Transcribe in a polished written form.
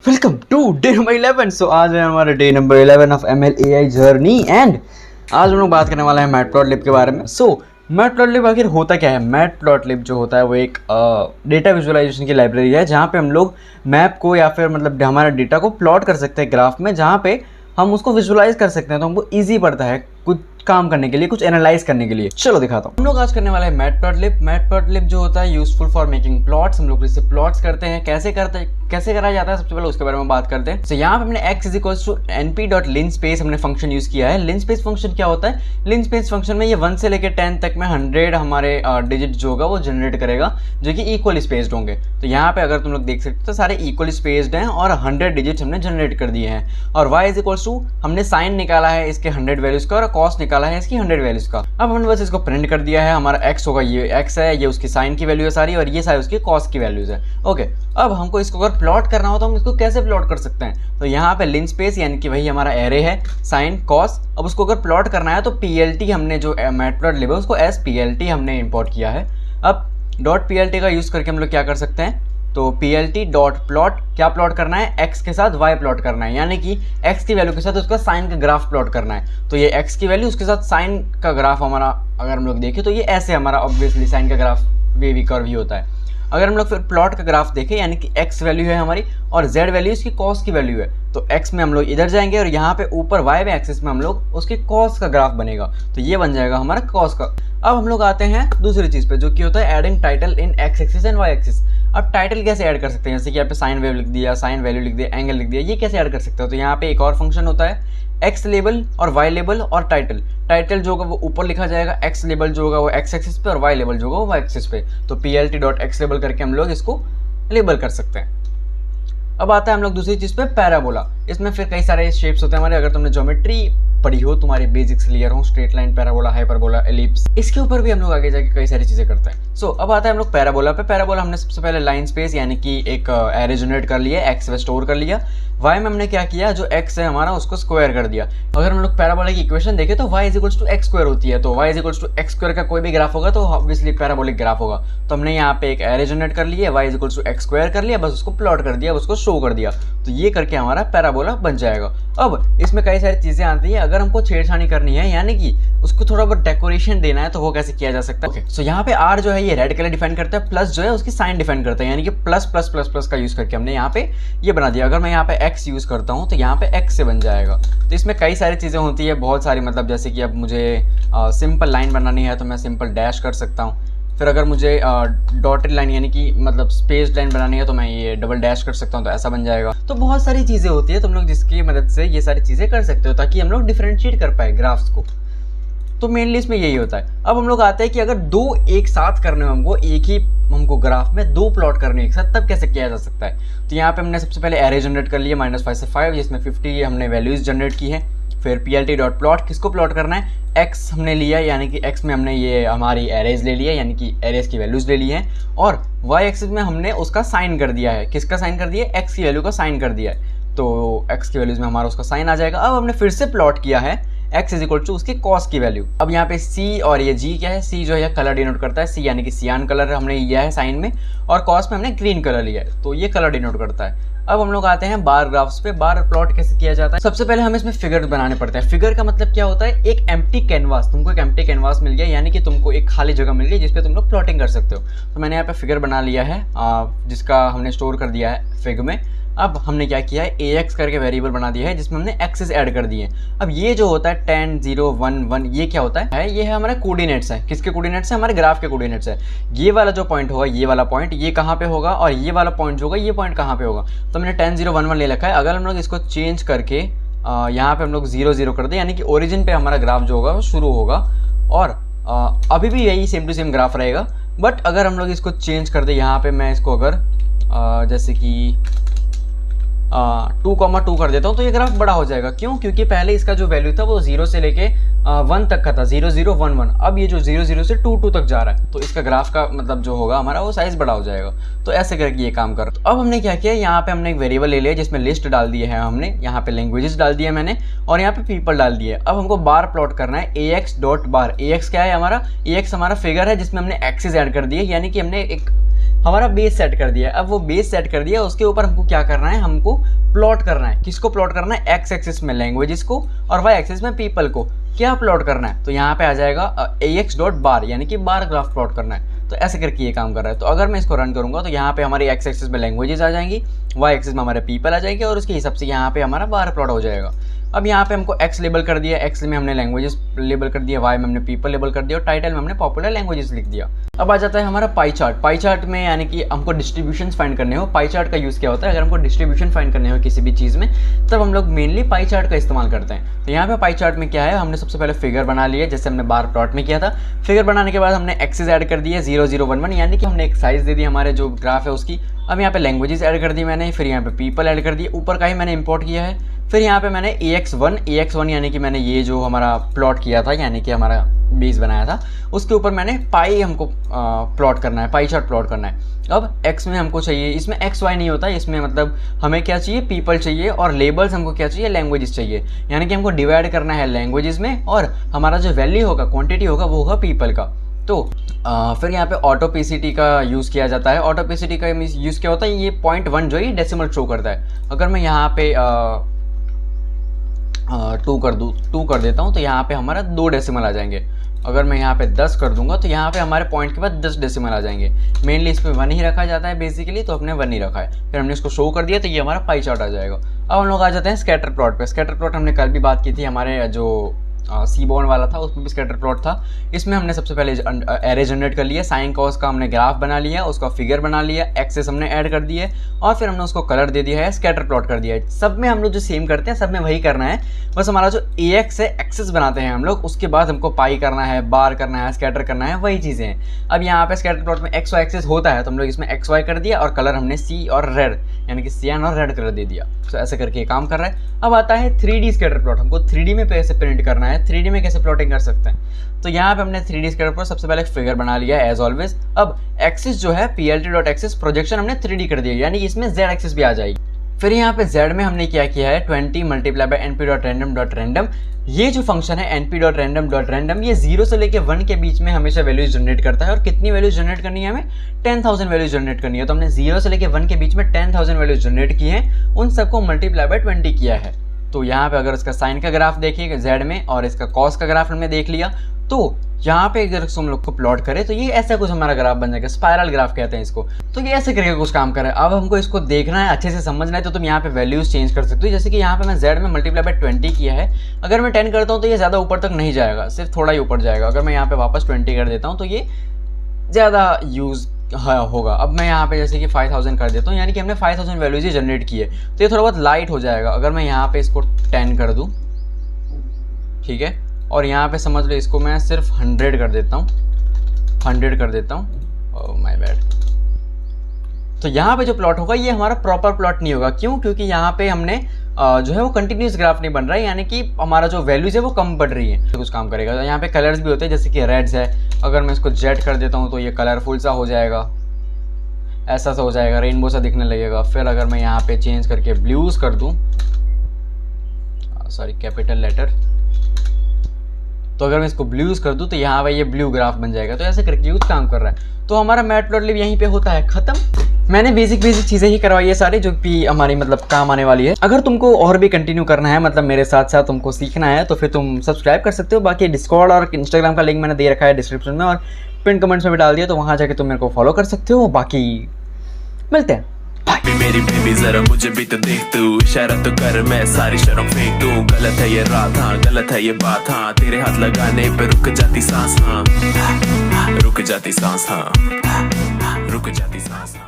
Welcome to day number 11। So आज है हमारा day number 11 of ML AI journey and आज हम लोग बात करने वाला है मैटप्लॉटलिब के बारे में। सो मैटप्लॉटलिब आखिर होता क्या है? मैटप्लॉटलिब जो होता है वो एक डेटा विजुअलाइजेशन की लाइब्रेरी है जहाँ पे हम लोग मैप को या फिर मतलब हमारा डेटा को प्लॉट कर सकते हैं ग्राफ में, जहाँ पे हम उसको विजुअलाइज कर सकते हैं। तो हमको ईजी पड़ता है कुछ काम करने के लिए, कुछ एनालाइज करने के लिए। चलो दिखाता हूँ। हम लोग आज करने वाले हैं मैटप्लॉटलिब। मैटप्लॉटलिब जो होता है यूजफुल फॉर मेकिंग प्लॉट्स। हम लोग इससे प्लॉट्स करते हैं। कैसे करा जाता है सबसे पहले उसके बारे में बात करते हैं। तो यहाँ पे हमने x = np.linspace हमने फंक्शन यूज किया है। linspace फंक्शन क्या होता है? linspace फंक्शन में ये 1 से लेकर 10 तक में 100 हमारे डिजिट जो होगा वो जनरेट करेगा, जो कि इक्वली स्पेस्ड होंगे। तो यहाँ पे अगर तुम लोग देख सकते हो तो सारे इक्वली स्पेस्ड हैं और 100 डिजिट हमने जनरेट कर दिए हैं। और y हमने साइन निकाला है इसके 100 वैल्यूज का और कॉस निकाला है इसकी 100 वैल्यूज का। अब हमने बस इसको प्रिंट कर दिया है। हमारा x होगा, ये x है, ये उसकी साइन की वैल्यू है सारी, और ये सारी उसकी कॉस की वैल्यूज है। ओके, अब हमको इसको अगर प्लॉट करना हो तो हम इसको कैसे प्लॉट कर सकते हैं? तो यहाँ पे linspace यानी कि वही हमारा एरे है, साइन कॉस। अब उसको अगर प्लॉट करना है तो plt हमने जो मैटप्लॉटलिब है उसको एज plt हमने इंपोर्ट किया है। अब .plt का यूज करके हम लोग क्या कर सकते हैं? तो plt.plot क्या प्लॉट करना है? x के साथ y प्लॉट करना है, यानी कि x की वैल्यू के साथ उसका साइन का ग्राफ प्लॉट करना है। तो ये x की वैल्यू उसके साथ साइन का ग्राफ हमारा अगर हम लोग देखें तो ये ऐसे हमारा ऑब्वियसली साइन का ग्राफ वेवी कर्व ही होता है। अगर हम लोग फिर प्लॉट का ग्राफ देखें, यानी कि x वैल्यू है हमारी और z वैल्यू इसकी कॉस की वैल्यू है, तो x में हम लोग इधर जाएंगे और यहाँ पे ऊपर y में एक्सिस में हम लोग उसके कॉस का ग्राफ बनेगा, तो ये बन जाएगा हमारा कॉस का। अब हम लोग आते हैं दूसरी चीज़ पे, जो कि होता है adding title in x axis and y axis. अब टाइटल कैसे ऐड कर सकते हैं? जैसे कि यहाँ पे साइन वेव लिख दिया, साइन वैल्यू लिख दिया, एंगल लिख दिया, ये कैसे ऐड कर सकते हो? तो यहाँ पे एक और फंक्शन होता है x लेबल और y लेबल और टाइटल। टाइटल जो होगा वो ऊपर लिखा जाएगा, x लेबल जो होगा वो x एक्सिस पे और y लेबल जो होगा वो y एक्सिस पे। तो plt.x लेबल करके हम लोग इसको लेबल कर सकते हैं। अब आता है हम लोग दूसरी चीज़ पे, पैराबोला। इसमें फिर कई सारे शेप्स होते हैं हमारे। अगर तुमने ज्योमेट्री पढ़ी हो, तुम्हारे बेसिक्स क्लियर हो, straight line, parabola, hyperbola, ellipse, इसके ऊपर भी हम लोग आगे जाके कई सारी चीज़ें करते हैं। सो अब आता है हम लोग पैराबोला पे। पैराबोला हमने सबसे पहले लाइन स्पेस यानी कि एक एरे जनरेट कर लिया, एक्स में स्टोर कर लिया। वाई में हमने क्या किया, जो एक्स है हमारा उसको स्क्वायर कर दिया। अगर हम लोग पैराबोला की इक्वेशन देखें तो y = x² होती है। तो y = x² का कोई भी ग्राफ होगा तो ऑब्वियसली पैराबोलिक ग्राफ होगा। तो हमने यहाँ पे एक एरे जनरेट कर लिया, y = x² कर लिया, बस उसको प्लॉट कर दिया, उसको शो कर दिया, तो ये करके हमारा पैराबोला बन जाएगा। अब इसमें कई सारी चीज़ें आती हैं। अगर हमको छेड़छाड़ी करनी है, यानी कि उसको थोड़ा बहुत डेकोरेशन देना है, तो वो कैसे किया जा सकता है? ओके, सो यहाँ पे r जो है ये रेड कलर डिफाइन करता है, प्लस जो है उसकी साइन डिफाइन करता है, यानी कि प्लस प्लस प्लस प्लस का यूज करके हमने यहाँ पे ये बना दिया। अगर मैं यहाँ पे x यूज करता हूँ तो यहाँ पे x से बन जाएगा। तो इसमें कई सारी चीज़ें होती है, बहुत सारी, मतलब जैसे कि अब मुझे सिंपल लाइन बनानी है तो मैं सिंपल डैश कर सकता हूँ। फिर अगर मुझे डॉटेड लाइन यानी कि मतलब स्पेस लाइन बनानी है तो मैं ये डबल डैश कर सकता हूँ, तो ऐसा बन जाएगा। तो बहुत सारी चीज़ें होती है तुम लोग जिसकी मदद से ये सारी चीज़ें कर सकते हो, ताकि हम लोग डिफरेंशिएट कर पाए ग्राफ्स को। तो मेनली इसमें यही होता है। अब हम लोग आते हैं कि अगर दो एक साथ करने हो, हमको एक ही हमको ग्राफ में दो प्लॉट करने एक साथ, तब कैसे किया जा सकता है? तो यहाँ पे हमने सबसे पहले एरे जनरेट कर लिया -5 से 5, जिसमें 50 हमने वैल्यूज जनरेट की है। फिर plt.plot किसको प्लॉट करना है? x हमने लिया, यानी कि x में हमने ये हमारी एरेज ले लिया, यानी कि एरेज की वैल्यूज ले ली हैं। और y एक्सिस में हमने उसका साइन कर दिया है। किसका साइन कर दिया? x की वैल्यू का साइन कर दिया है, तो x की वैल्यूज में हमारा उसका साइन आ जाएगा। अब हमने फिर से प्लॉट किया है x = उसकी कॉस की वैल्यू। अब यहाँ पे c और ये g क्या है? c जो है कलर डिनोट करता है, c यानी कि सियान कलर हमने लिया है साइन में, और कॉस में हमने ग्रीन कलर लिया है, तो ये कलर डिनोट करता है। अब हम लोग आते हैं बार ग्राफ्स पे। बार प्लॉट कैसे किया जाता है? सबसे पहले हमें इसमें फिगर बनाने पड़ते हैं। फिगर का मतलब क्या होता है? एक एम्प्टी कैनवास। तुमको एक एम्प्टी कैनवास मिल गया, यानी कि तुमको एक खाली जगह मिल गई जिसपे तुम लोग प्लॉटिंग कर सकते हो। तो मैंने यहाँ पे फिगर बना लिया है, जिसका हमने स्टोर कर दिया है फिग में। अब हमने क्या किया है, ax करके वेरिएबल बना दिया है, जिसमें हमने एक्सिस ऐड कर दिए हैं। अब ये जो होता है 10 0 1 1, ये क्या होता है? ये है हमारे कोऑर्डिनेट्स है। किसके कोऑर्डिनेट्स है? हमारे ग्राफ के कोऑर्डिनेट्स है। ये वाला जो पॉइंट होगा, ये वाला पॉइंट, ये कहाँ पे होगा, और ये वाला पॉइंट जो होगा, ये पॉइंट कहाँ पे होगा। तो मैंने 10 0 1 1 ले रखा है। अगर हम लोग इसको चेंज करके यहाँ पे हम लोग 0 0 कर दें, यानी कि ओरिजिन पे हमारा ग्राफ जो होगा वो शुरू होगा, और अभी भी यही सेम टू सेम ग्राफ रहेगा। बट अगर हम लोग इसको चेंज कर दें, यहाँ पे मैं इसको अगर जैसे कि 2,2 कर देता हूँ, तो ये ग्राफ बड़ा हो जाएगा। क्यों? क्योंकि पहले इसका जो वैल्यू था वो 0 से लेके 1 तक का था, 0 0 1 1। अब ये जो 0 0 से 2 2 तक जा रहा है, तो इसका ग्राफ का मतलब जो होगा हमारा वो साइज बड़ा हो जाएगा। तो ऐसे करके ये काम कर। तो अब हमने क्या किया, यहाँ पे हमने एक वेरिएबल ले लिया जिसमें लिस्ट डाल दिए हैं हमने, यहाँ पे लैंग्वेजेस डाल दिए मैंने, और यहाँ पे पीपल डाल दिए। अब हमको बार प्लॉट करना है, ax.bar। ax क्या है हमारा? ax हमारा फिगर है जिसमें हमने एक्सिस ऐड कर दिए, यानी कि हमने एक हमारा बेस सेट कर दिया है। अब वो बेस सेट कर दिया, उसके ऊपर हमको क्या करना है, हमको प्लॉट करना है। किसको प्लॉट करना है, एक्स एक्सिस में लैंग्वेजेस को और वाई एक्सिस में पीपल को। क्या प्लॉट करना है, तो यहाँ पे आ जाएगा ax डॉट बार, यानी कि बार ग्राफ प्लॉट करना है। तो ऐसे करके ये काम कर रहा है। तो अगर मैं इसको रन करूंगा तो यहाँ पे हमारी एक्स एक्सिस में लैंग्वेजेस आ जाएंगी, वाई एक्सिस में हमारे पीपल आ जाएंगे और उसके हिसाब से यहाँ पे हमारा बार प्लॉट हो जाएगा। अब यहाँ पे हमको एक्स लेबल कर दिया, एक्स में हमने लैंग्वेजेस लेबल कर दिया, वाई में हमने पीपल लेबल कर दिया और टाइटल में हमने पॉपुलर लैंग्वेजेस लिख दिया। अब आ जाता है हमारा पाई चार्ट। पाई चार्ट में यानी कि हमको डिस्ट्रीब्यूशन फाइंड करने हो, पाई चार्ट का यूज़ क्या होता है, अगर हमको डिस्ट्रीब्यूशन फाइंड करने हो किसी भी चीज़ में तब हम लोग मेनली पाई चार्ट का इस्तेमाल करते हैं। तो यहाँ पे पाई चार्ट में क्या है, हमने सबसे पहले फिगर बना लिया, जैसे हमने बार प्लॉट में किया था। फिगर बनाने के बाद हमने एक्सेस ऐड कर दिए 0 0 1 1, यानी कि हमने एक साइज दे दी हमारे जो ग्राफ है उसकी। अब यहाँ पे लैंग्वेजेस ऐड कर दी मैंने, फिर यहाँ पे पीपल ऐड कर दिए, ऊपर का ही मैंने इंपोर्ट किया है। फिर यहाँ पे मैंने AX1 यानी कि मैंने ये जो हमारा प्लॉट किया था, यानी कि हमारा बेस बनाया था, उसके ऊपर मैंने पाई हमको प्लॉट करना है, पाई चार्ट प्लॉट करना है। अब एक्स में हमको चाहिए, इसमें एक्स वाई नहीं होता, इसमें मतलब हमें क्या चाहिए, पीपल चाहिए और लेबल्स हमको क्या चाहिए, लैंग्वेजेस चाहिए। यानी कि हमको डिवाइड करना है लैंग्वेजेस में और हमारा जो वैल्यू होगा, क्वांटिटी होगा, वो होगा पीपल का। तो फिर यहाँ पे ऑटो पीसीटी का यूज़ किया जाता है। ऑटो पीसीटी का यूज़ क्या होता है, ये 0.1 जो है डेसिमल शो करता है। अगर मैं यहाँ पे 2 कर देता हूँ तो यहाँ पे हमारा 2 डेसिमल आ जाएंगे। अगर मैं यहाँ पे 10 कर दूंगा तो यहाँ पे हमारे पॉइंट के बाद 10 डेसिमल आ जाएंगे। मेनली इस पर 1 ही रखा जाता है बेसिकली, तो हमने 1 ही रखा है। फिर हमने इसको शो कर दिया तो ये हमारा पाई चार्ट आ जाएगा। अब हम लोग आ जाते हैं स्कैटर प्लॉट पे। स्कैटर प्लॉट हमने कल भी बात की थी, हमारे जो सीबॉर्न वाला था उसमें भी स्कैटर प्लॉट था। इसमें हमने सबसे पहले एरे जनरेट कर लिया, साइन कॉस का हमने ग्राफ बना लिया, उसका फिगर बना लिया, एक्सेस हमने ऐड कर दिया और फिर हमने उसको कलर दे दिया है, स्कैटर प्लॉट कर दिया है। सब में हम लोग जो सेम करते हैं सब में वही करना है, बस हमारा जो AX है, एक्सेस बनाते हैं हम लोग, उसके बाद हमको पाई करना है, बार करना है, स्कैटर करना है, वही चीज़ें हैं। अब यहाँ पे स्कैटर प्लॉट में XY एक्सेस होता है तो हम लोग इसमें XY कर दिया और कलर हमने C और रेड यानी कि सियान और रेड कलर दे दिया। तो ऐसे करके काम कर रहा है। अब आता है 3D स्कैटर प्लॉट। हमको 3D में कैसे प्रिंट करना है, 3D में कैसे प्लॉटिंग कर सकते हैं। तो यहाँ पे हमने 3D स्कैटर प्लॉट सबसे पहले फिगर बना लिया एज ऑलवेज। अब एक्सिस जो है PLT.axis प्रोजेक्शन हमने 3D कर दिया, यानी इसमें Z एक्सिस भी आ जाएगी। फिर यहाँ पे Z में हमने क्या किया है 20 मल्टीप्लाई बाय np.random.random। ये जो फंक्शन है np.random.random ये 0 से लेके 1 के बीच में हमेशा वैल्यूज जनरेट करता है। और कितनी वैल्यूज जनरेट करनी है, हमें 10,000 वैल्यूज जनरेट करनी है। तो हमने 0 से लेके 1 के बीच में 10,000 वैल्यूज जनरेट की हैं, उन सबको मल्टीप्लाई बाय 20 किया है। तो यहाँ पे अगर इसका साइन का ग्राफ देखिए Z में और इसका कॉस का ग्राफ हमने देख लिया, तो यहाँ पे अगर हम लोग को प्लॉट करें तो ये ऐसा कुछ हमारा ग्राफ बन जाएगा, स्पाइरल ग्राफ कहते हैं इसको। तो ये ऐसे करके कुछ काम कर रहा है। अब हमको इसको देखना है, अच्छे से समझना है, तो तुम यहाँ पे वैल्यूज चेंज कर सकते हो। जैसे कि यहाँ पे मैं Z में मल्टीप्लाई बाय 20 किया है, अगर मैं 10 करता हूँ तो ये ज़्यादा ऊपर तक नहीं जाएगा, सिर्फ थोड़ा ही ऊपर जाएगा। अगर मैं यहाँ पे वापस 20 कर देता हूँ तो ये ज़्यादा यूज़ होगा। अब मैं यहाँ पे जैसे कि 5000 कर देता हूँ, यानी कि हमने 5000 वैल्यूज ही जनरेट की है, तो ये थोड़ा बहुत लाइट हो जाएगा। अगर मैं यहाँ पे इसको 10 कर दूँ, ठीक है, और यहाँ पे समझ लो इसको मैं सिर्फ 100 कर देता हूँ, 100 कर देता हूँ, ओह माय बैड। तो यहाँ पे जो प्लॉट होगा ये हमारा प्रॉपर प्लॉट नहीं होगा। क्यों? क्योंकि यहाँ पे हमने जो है वो कंटिन्यूस ग्राफ नहीं बन रहा है, यानी कि हमारा जो वैल्यूज है वो कम बढ़ रही है, तो कुछ काम करेगा। तो यहाँ पे कलर्स भी होते हैं, जैसे कि रेड्स है, अगर मैं इसको जेड कर देता हूँ तो ये कलरफुल सा हो जाएगा, ऐसा सा हो जाएगा, रेनबो सा दिखने लगेगा। फिर अगर मैं यहाँ पे चेंज करके ब्लूज कर दूँ, सॉरी कैपिटल लेटर, तो अगर मैं इसको ब्लूज कर दूँ तो यहाँ पे ये ब्लू ग्राफ बन जाएगा। तो ऐसे करके यूज काम कर रहा है। तो हमारा मैटप्लॉटलिब यहीं पे होता है खत्म। मैंने बेसिक चीज़ें ही करवाई है सारी, जो कि हमारी मतलब काम आने वाली है। अगर तुमको और भी कंटिन्यू करना है, मतलब मेरे साथ साथ तुमको सीखना है, तो फिर तुम सब्सक्राइब कर सकते हो। बाकी डिस्कॉर्ड और इंस्टाग्राम का लिंक मैंने दे रखा है डिस्क्रिप्शन में और पिन कमेंट्स में भी डाल दिया, तो वहाँ जाके तुम मेरे को फॉलो कर सकते हो। बाकी मिलते हैं, मेरी बेबी जरा मुझे भी तो देख तू, इशारा तो कर मैं सारी शर्म फेंक दूं। गलत है ये रात, हाँ गलत है ये बात, हाँ तेरे हाथ लगाने पे रुक जाती सांस, हाँ रुक जाती सांस, हाँ रुक जाती सांस, हाँ।